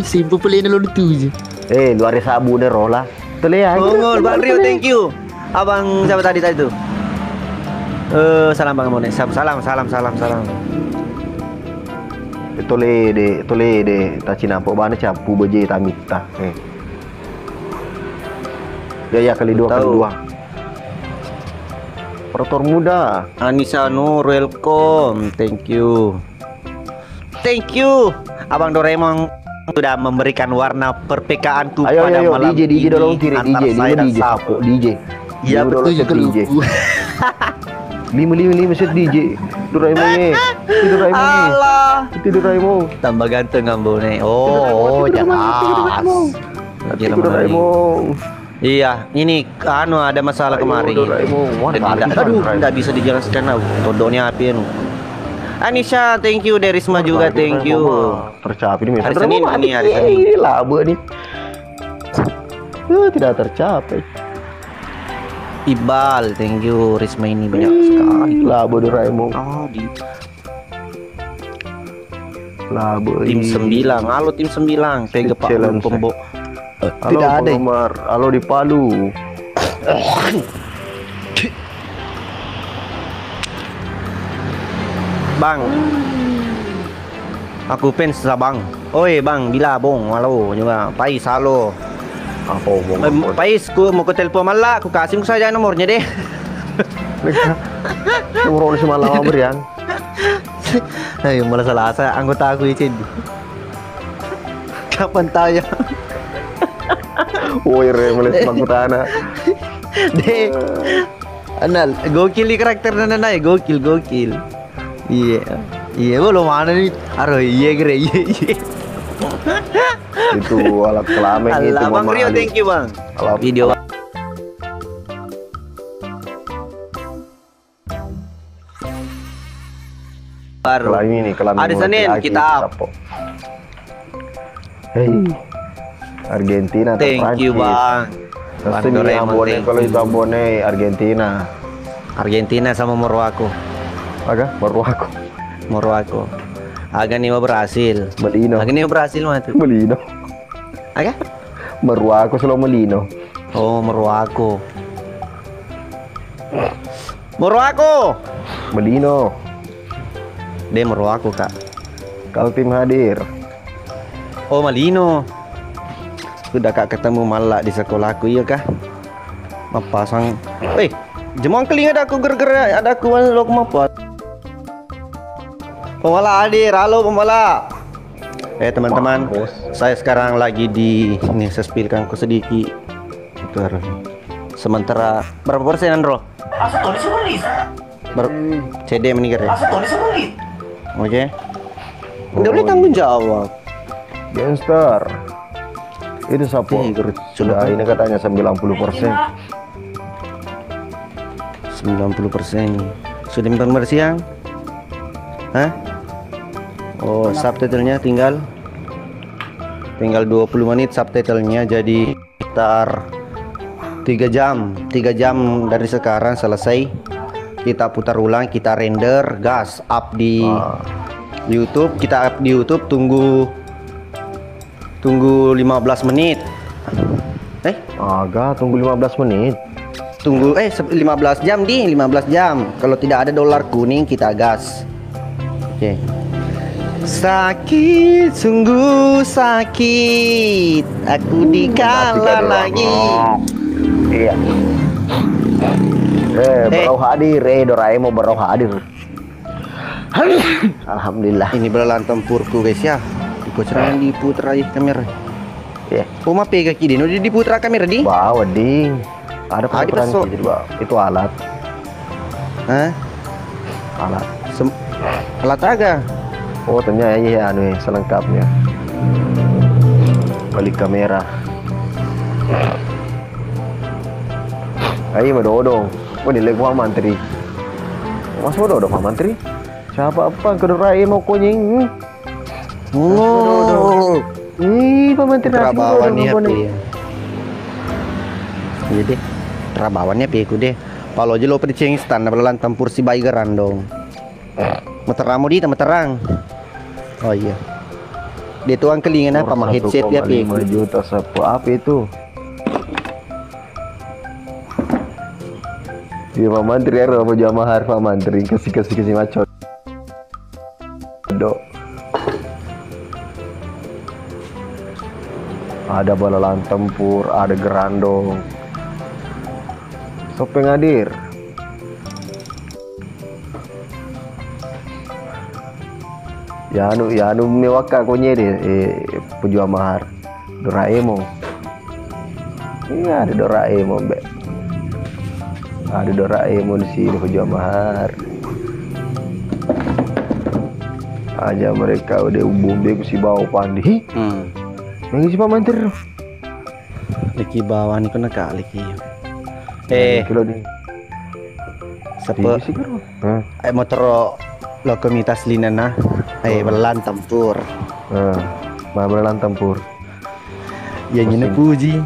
Simple pelena lo tuju. Lu ada sabu deh rola. Tele aja. Mongol Bang Rio, thank you. Abang siapa tadi tu? Salam Bang Mone. Salam. Tole de. Tak cina apa bana capu baje tamita. Ya kali dua. Operator muda. Anissa Nur, welcome. Thank you. Abang Doraemon sudah memberikan warna perpecaanku Ayo pada malam DJ ini dorong kiri antar DJ. saya dan DJ Sapo. DJ. Iya betul juga DJ. lupa. 5 set DJ. Doraemon ni. Allah. Itu Doraemon. Tambah ganteng ambone. Oh, jelas. Itu Doraemon. Iya, ini ada masalah kemarin. Doraemon. Wah, Enggak bisa dijelaskan Todonnya api anu. Anisha, thank you. Derisma juga, thank you. Tercapai ini. Hari Senin ini, hari Senin. Laba nih. Tidak tercapai. Ibal, thank you. Risma ini banyak sekali. Laba Doraemon. Di Laba. tim 9. Halo tim 9. Tega Pak Challenge. Pembok. Halo, Tidak ada. Umar. Halo di Palu. Bang. Aku fans lah bang. Oi bang, bila bong, halo juga. Pais halo. Apa omong? Pais, mau ke telepon malah. Aku kasih saja nomornya deh. Nomor si malam beriang. Ayo malah salah anggota aku ini. Kapan tanya? Woi mulai semaku tanah. Deh. Anal, gokil nih karakter nana gokil. Iya, lo mana nih? Aduh, iya. Itu alat kelamin itu. Bang Rio, thank you bang. Video. Baru. Kelamin Hari Senin kita up. Hey, Argentina atau Thank you Prancis. bang. Semi Doraemon Ambone, thank kalau you. itu Ambone Argentina. Argentina sama Morocco. Agak baru aku. Morocco. Agak nih Brasil. Melino. Agak nih Brasil mah tuh. Melino. Agak? Baru aku selalu Melino. Oh, Morocco. Morocco. Melino. Dia Morocco, Kak. Kalau tim hadir. Oh, Malino. Sudah Kak ketemu malak di sekolahku, iya kah? Mapasang. Jemong keling ada aku gara-gara ada aku lo kemapa. Pemala hadir, halo pemala. Teman-teman, Bos. saya sekarang lagi di ini saya spillkan ku sedikit. Itu harus. Sementara berapa persen Andro? CD meninggal ya? Oke. Nggak boleh tanggung jawab. Gangster. Itu sapo. Sudah ini katanya 90%. 90%. Sudah nonton bersiang? Hah? Oh, subtitlenya tinggal 20 menit subtitlenya, jadi sekitar 3 jam. 3 jam dari sekarang selesai. Kita putar ulang, kita render, gas up di YouTube. Kita up di YouTube, tunggu 15 menit. Agak tunggu 15 menit. Tunggu 15 jam di 15 jam. Kalau tidak ada dolar kuning kita gas. Oke. Sakit, sungguh sakit. Aku dikalah lagi. Iya. Baru hadir, Doraemon baru hadir. Alhamdulillah. Ini belalang tempurku guys ya. Dikoceran diputra kamera. Ya. Oh ma pega kiri, no diputra kamera di. Bawa ding. Ada peraturan dipeso. gitu, Bang. Itu alat. Hah? Alat. Alat aga. Oh, ternyata ya anu ya, selengkapnya. Balik kamera. Ayo dodong. Oh, di Pak Mantri. Mas dodong Pak Mantri. Siapa apa ke Doraemon kunying? Oh. Ih, Pak Mantri Terabawannya pi. Jadi terabawannya pi ku deh. Kalau aja lo percaya instan belalang tempur si bayi gerandong. Meteramo di terang. Oh iya. Dia tuang kelingan apa mah headset dia pi. 5 juta sapu apa itu? Iya Pak Mantri ya, apa jamahar Pak Mantri kasih macot. Dok. Ada belalang tempur, ada gerandong. Siapa yang hadir? Ya anu mewaka konya deh penjual mahar Doraemon. Iya ada Doraemon be. Ada Doraemon sih penjual mahar. Aja mereka udah umum deh si bawa pandi. Yang si Pak Mantri. Liki bawah nih kena kali ki. Kilo nih. Sepe. Motor lokomitas linana. Belalang tempur. Belalang tempur. Ya ini puji.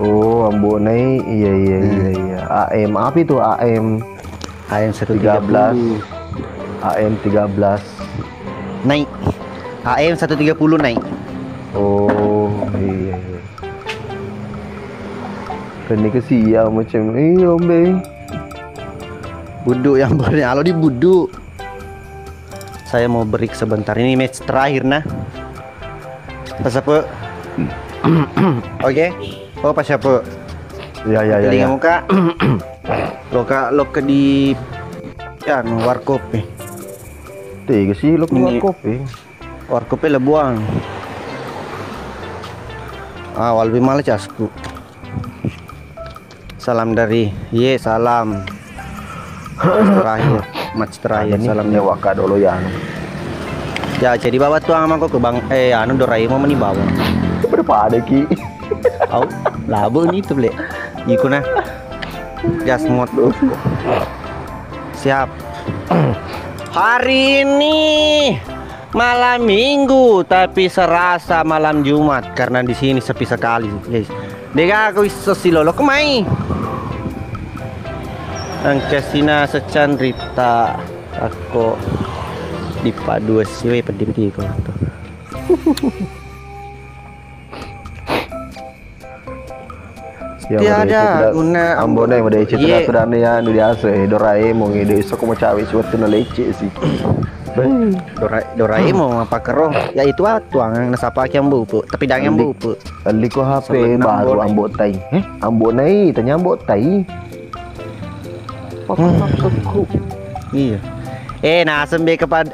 Oh, Ambone. Iya. AM apa itu AM? AM 113. AM 13 naik. AM 130 naik. Oh, iya. Ini kesia macam ombe. Buduk yang boleh halo di buduk. Saya mau break sebentar, ini match terakhir nah. Pas apa? Oke. Oh pas apa? Ya. Telinga muka. Loka di ya warkop nih. Tiga sih lo warkop Warkopnya lah buang. Awal lebih malas casku. Salam dari salam. Match terakhir salam nyawa dulu ya. Ya jadi bawa tuang sama kok ke bang anu Doraemon meni bawa. Berapa ada ki? Labo nih tuh ble. Iku nah. Gas mod. Siap. Hari ini malam Minggu tapi serasa malam Jumat karena di sini sepi sekali guys. Dega aku iso si lolo kemai. Angkasina secan rita aku dipadu siwe pedi-pedi ko to. Tiada guna ambone yang udah citra sudah ya nu diase Doraemon ide iso ko cawe suatu na lece sih. Doraemon apa kero ya itu atuang nasapa yang bupu tapi dang yang bupu ali ko HP baru ambot tai ambot nai tanya ambot tai maksudku iya nah sembe kepada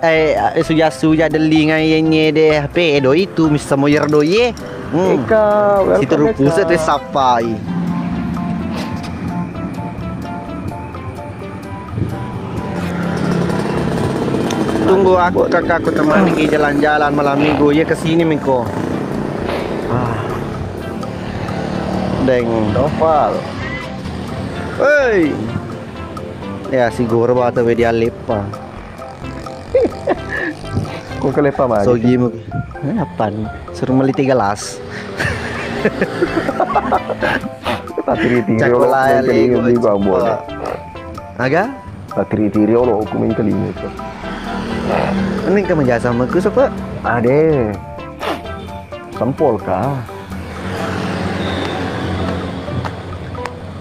suja deli ngayenya deh HP do itu misa moyer do ye situ rupuse te sapai tunggu aku kakakku temani ke jalan-jalan malam minggu ya kesini Miko. Deng Noval. Hei. Ya si guru bata we dia lepa. Kok kelepa mah? So gimu. Apaan? Suruh meli 3 gelas. Tiri-tiri lo kali gua ambon. Aga? Tiri-tiri lo aku main kali ini tuh. Ini kamu jasa sama aku siapa? Ade. Sempol kah?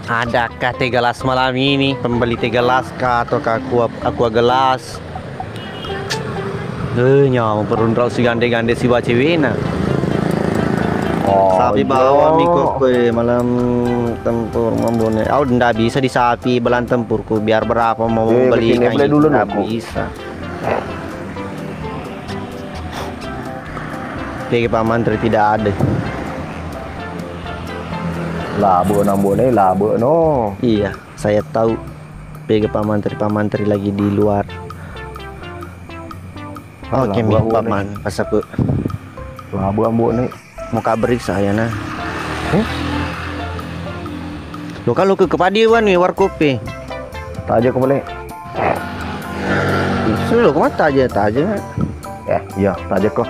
Adakah 3 gelas malam ini? Pembeli 3 gelas kah atau aku gelas? Nyawa perundral si gande-gande si bacewena. Sapi bawa miko kue malam tempur membone. Aku ndak bisa di sapi belan tempurku biar berapa mau beli kayak dulu ndak bisa. Kayak Pak Menteri tidak ada. Labo nambone labo no. Iya, saya tahu. Kayak Pak Menteri lagi di luar. Oke, Pak Man, pas aku. Labo ambone. Mau kabrik saya nah. Lo kalau ke kepadiwan nih warkopi. Taja kau boleh. Sudah lo kemana taja. Iya, taja kok.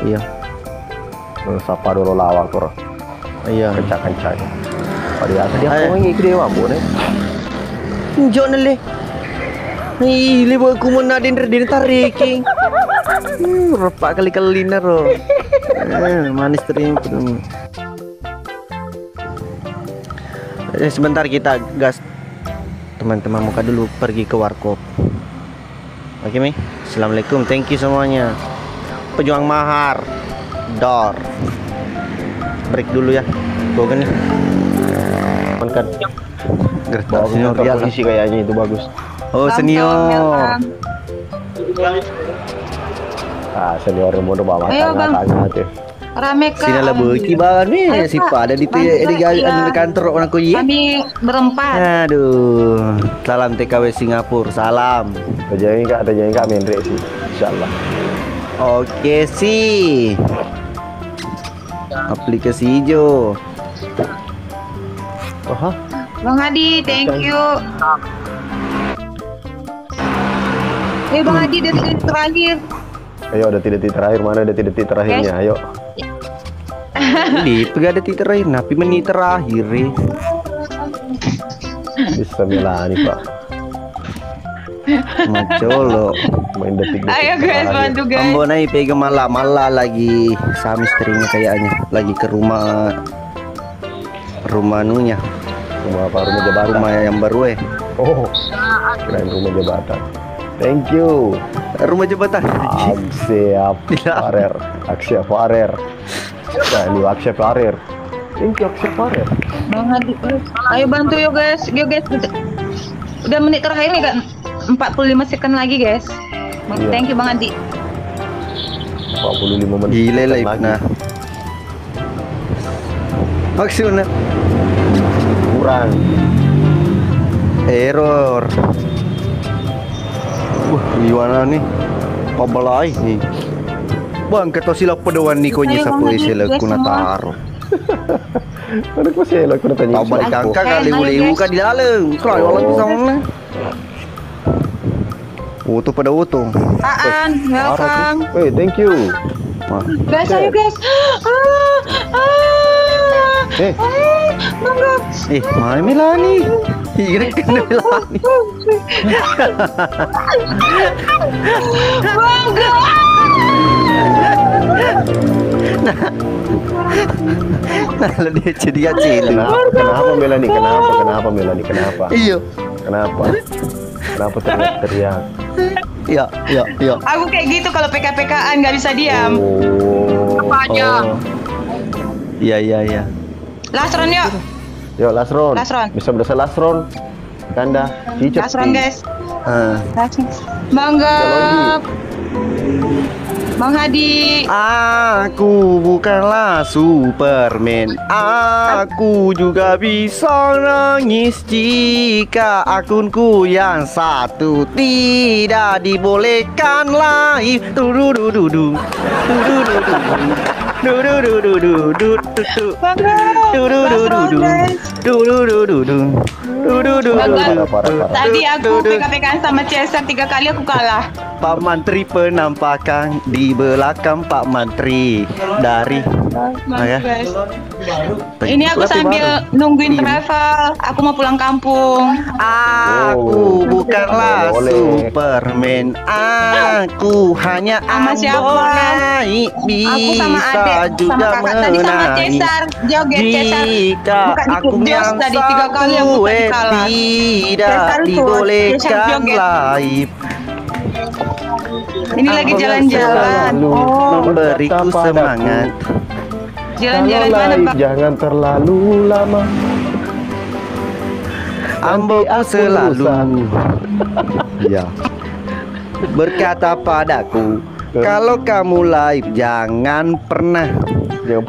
Iya. Sapa dulu lawak kok. Iya. Kencang-kencang. Pada dia mau ngikut dewa ambone. Njok nele. Ih, libu aku mau nadin tariking. Repak kali-kali naro. Manis terim. Sebentar kita gas. Teman-teman muka dulu pergi ke warkop. Oke Mi. Assalamualaikum. Thank you semuanya. Pejuang mahar. Dor. Break dulu ya. Gua kan nih. Kan. Gertak senior dia polisi kayaknya itu bagus. Oh, senior. Senior mau bawa tanya tuh. Rame kan. Sini lah beki banget nih si Pak ada di kantor orang aku ya. Kami berempat. Aduh, salam TKW Singapura, salam. Terjadi kak Mendrek sih, insyaallah. Oke sih. Aplikasi hijau. Bang Adi, thank you. Bang Adi detik terakhir. Ayo detik terakhir, mana detik terakhirnya? Ayo. Di ada detik terakhir, tapi menit terakhir. Bismillah nih Pak. Macolo. Main detik. Ayo guys, bantu guys. Ambon naik pegang malah lagi sama istrinya kayaknya lagi ke rumah nunya. Rumah apa? Rumah jabatan. Rumah yang baru Oh, keren rumah jabatan. Thank you. Rumah jabatan. Aksya Farer. Nah, ini Aksya Farer. Thank you Aksya Farer. Bang Adi, ayo bantu yuk guys. Udah menit terakhir nih kan 45 second lagi guys. Thank you Bang Adi. 45 menit. Gile lah Ibna. Maksudnya kurang. Error. Gimana nih? Pabelai nih. Bang, kata sila pedawan ni ko niya sa sila kuna taro. Ano ko sila kuna tanya. Pabalik ka kali uliu ka di dalam. Kalau wala bisa mana. Utuh pada utuh. Welcome. Hey, thank you. Guys, ayo guys. Bangga. Mana Melani? Iya kan Melani. Bangga. Nah, dia jadi kecil. Kenapa Melani? Kenapa Melani? Kenapa? Iya. Kenapa? Kenapa teriak-teriak? Ya. Aku kayak gitu kalau PK-PKan nggak bisa diam. Apa aja? Iya. Last round yuk. Yuk, last round. Last round. Bisa berasa last round. Kanda, cicet. Last round guys. Ah. Bangga. Kalau Bang Hadi. Aku bukanlah Superman. Aku juga bisa nangis jika akunku yang satu tidak dibolehkan live. Dududududu. Tadi aku PK-PKan sama CSR 3 kali aku kalah. Pak Mantri penampakan di belakang Pak Mantri dari Guys. Ini aku sambil nungguin travel. Aku mau pulang kampung. Aku bukanlah Superman. Aku hanya Sama siapa? baik Aku sama bisa adek, juga sama kakak. Tadi sama menangis. Cesar, joget Cesar. Jika Buka di aku Jos yang tadi 3 kali aku satu tadi kalah. tidak Cesar ikut, Cesar dibolehkan joget. live. Ini lagi Aku jalan-jalan. selalu Oh, memberiku semangat. jalan-jalan kalau mana live Bang? jangan terlalu lama. Ambo Nanti aku selalu lusa. ya berkata padaku, kalau kamu live jangan pernah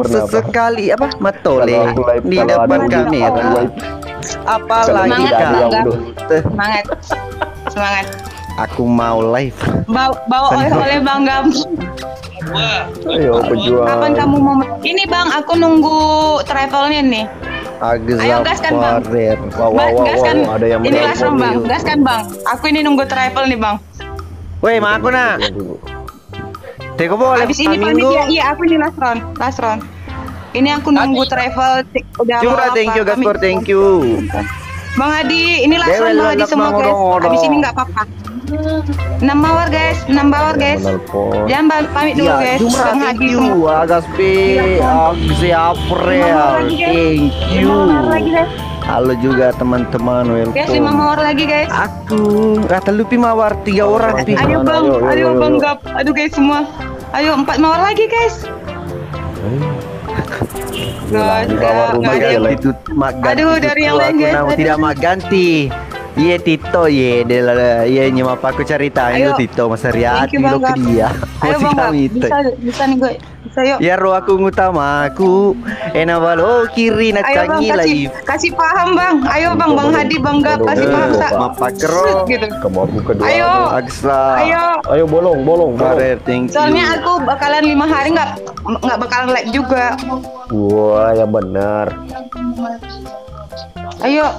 sesekali apa matole Kalau aku live, di kalau depan ada kamera, aku live. apalagi Semangat, kalau Bang. Semangat. Semangat. aku mau live. Bawa oleh-oleh Bang Gam. Ayo pejuang. Kapan kamu mau? Ini Bang, aku nunggu travelnya nih. Ayo gaskan Bang. Gaskan. Ada yang Ini last round Bang. menelpon. Gaskan Bang. Aku ini nunggu travel nih Bang. Woi, mak aku nak. Teko boleh. Habis ini pamit Minggu. ya. Iya, aku ini last round. Last round. Ini aku nunggu travel. Udah mau Cura, thank you apa, Gaspar, pamit. thank you. Bang Adi, ini last round Bang Adi semua guys. Habis ini nggak apa-apa. 6 hour guys, 6 hour guys. Menelpon. Jangan pamit dulu Ya, guys. Jumra, Bang thank Hadi you. semua. Agaspe, April, thank you. 5 hour lagi guys. Halo juga teman-teman, Guys, 5 welcome. hour lagi guys. Aku kata lupi mawar 3 orang pi. Ayo Bang, Ayo, ayo ayo, Bang ayo. Gap. Aduh guys semua. Ayo 4 mawar lagi guys. Guys, Di bawah rumah nggak ada ya, yang- like. Itu mak ganti. Aduh, dari yang lain, aku guys. nama Aduh. tidak mak ganti. Iya Tito ye dia nyema aku cerita Ayo. itu Tito Mas Riat Thank you, lo Bang ke dia. Ayo Masih Bang Gap. kami itu. Bisa nih gue. Bisa yuk. Ya roh aku ngutamaku ena balo kiri na Ayo Bang, canggih kasih paham Bang. Ayo Bang, Bang Hadi, Bang Gap, kasih paham sa. Mapakro Gitu. Kamu aku kedua. Ayo. Aksa. Ayo bolong. Karir, thank you. Soalnya aku bakalan 5 hari nggak bakalan live juga. Wah, ya benar. Ayo,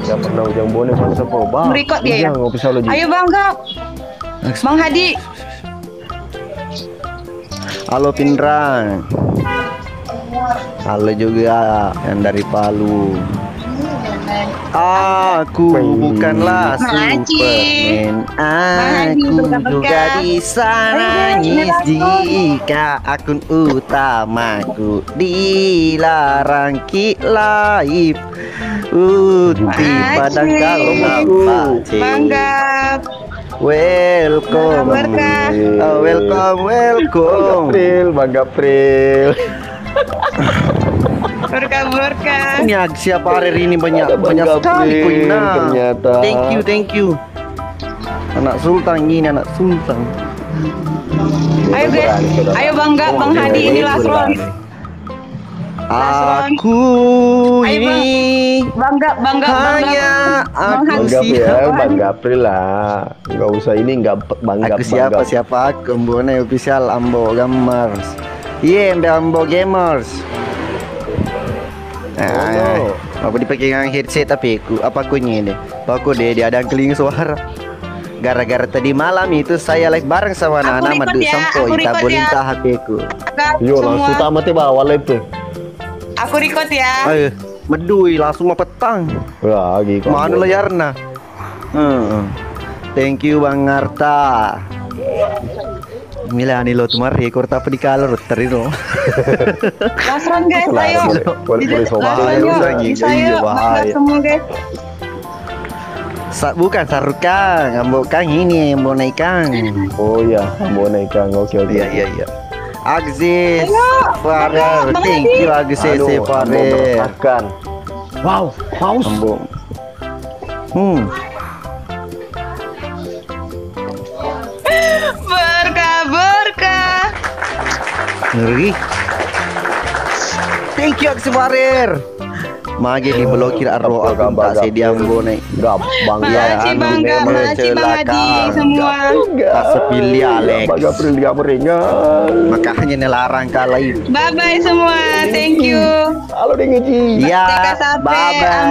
Ya pernah ujang boneh masa po bang. Merekod dia ya? Ujang, nggak bisa lo ayo Bang Gap. Bang Hadi. Halo Pindrang. Halo juga yang dari Palu. Aku bukanlah Makasih. Superman. Aku juga bisa nangis jika akun utamaku dilarang live. Uti padang kalau Makasih. Bang Gap. Welcome. Berkah. Oh, welcome. Bang April. Berkah. Ini siapa hari ini banyak Ada Bang sekali Gabriel, koin. Nah, ternyata. Thank you. Anak Sultan ini anak Sultan. Ayo guys, ayo Bang Gap, Bang Hadi ini last round. Aku Ayo, Bang. ini Bang Gap. hanya Bang aku Hadi. Bang Gap ya, siapa? Bang April lah. Nggak usah ini nggak Bang Gap. Aku siapa aku Ambone official Ambo Gamers. Iya, Ambo Gamers. Oh. Aku dipegang headset tapi aku ini deh. Aku deh dia ada keling suara. Gara-gara tadi malam itu saya live bareng sama anak-anak record madu ya, sampo aku tak record boleh ya. entah HP ku. Gap Yo langsung semua. tamat ya bawah live tuh. Aku record ya. Ayo, medui langsung mau petang. Lagi Mana layarna? Thank you Bang Arta. Milani lo tumar rekor tapi di kalor terino. Last round guys, ayo. Boleh sobat. Last round yuk. Lagi, Bisa iya, yuk. bahaya. Bahas semua guys. Bukan sarukang, ambok kang ini yang mau naik kang. Oh ya, mau naik kang. Oke. Iya. Axis, Farer, Bang thank Adi. you Axis, Aduh, Ambo Farer. meresahkan. Wow, paus. Ambo. Berkah. Ngeri. Thank you Axis Farer. Mage diblokir arro aku tak sedia ambo naik. Gap, bangga. Makasih bangga, makasih Bang Adi semua. Tak sepilih Alex. Bangga prilih meringan. Makanya nelarang kalai. Bye bye semua. Thank you. Halo Dengeji. Ya, Teka sampai bye bye.